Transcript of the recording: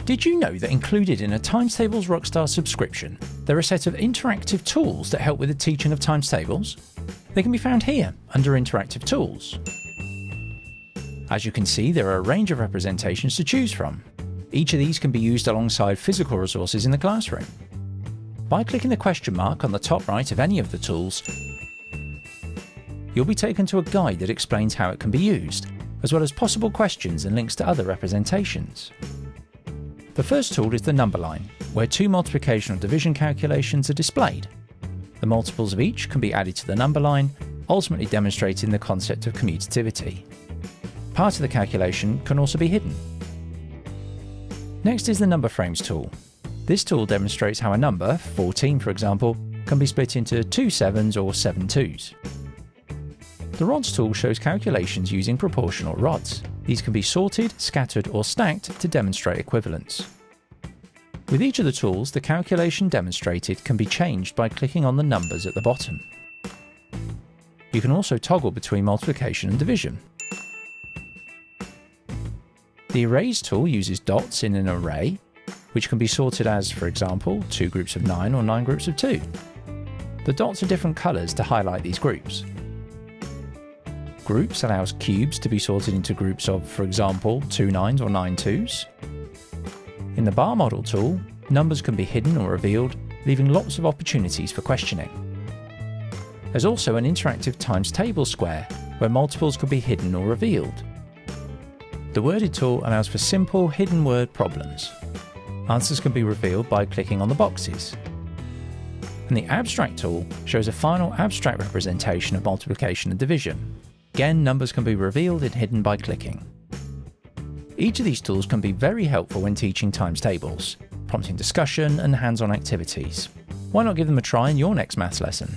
Did you know that included in a Times Tables Rockstar subscription, there are a set of interactive tools that help with the teaching of times tables? They can be found here under Interactive Tools. As you can see, there are a range of representations to choose from. Each of these can be used alongside physical resources in the classroom. By clicking the question mark on the top right of any of the tools, you'll be taken to a guide that explains how it can be used, as well as possible questions and links to other representations. The first tool is the number line, where two multiplication or division calculations are displayed. The multiples of each can be added to the number line, ultimately demonstrating the concept of commutativity. Part of the calculation can also be hidden. Next is the number frames tool. This tool demonstrates how a number, 14 for example, can be split into 2 7s or 7 2s. The rods tool shows calculations using proportional rods. These can be sorted, scattered or stacked to demonstrate equivalence. With each of the tools, the calculation demonstrated can be changed by clicking on the numbers at the bottom. You can also toggle between multiplication and division. The Erase tool uses dots in an array, which can be sorted as, for example, 2 groups of 9 or 9 groups of 2. The dots are different colours to highlight these groups. Groups allows cubes to be sorted into groups of, for example, 2 9s or 9 2s. In the bar model tool, numbers can be hidden or revealed, leaving lots of opportunities for questioning. There's also an interactive times table square, where multiples can be hidden or revealed. The worded tool allows for simple hidden word problems. Answers can be revealed by clicking on the boxes. And the abstract tool shows a final abstract representation of multiplication and division. Again, numbers can be revealed and hidden by clicking. Each of these tools can be very helpful when teaching times tables, prompting discussion and hands-on activities. Why not give them a try in your next maths lesson?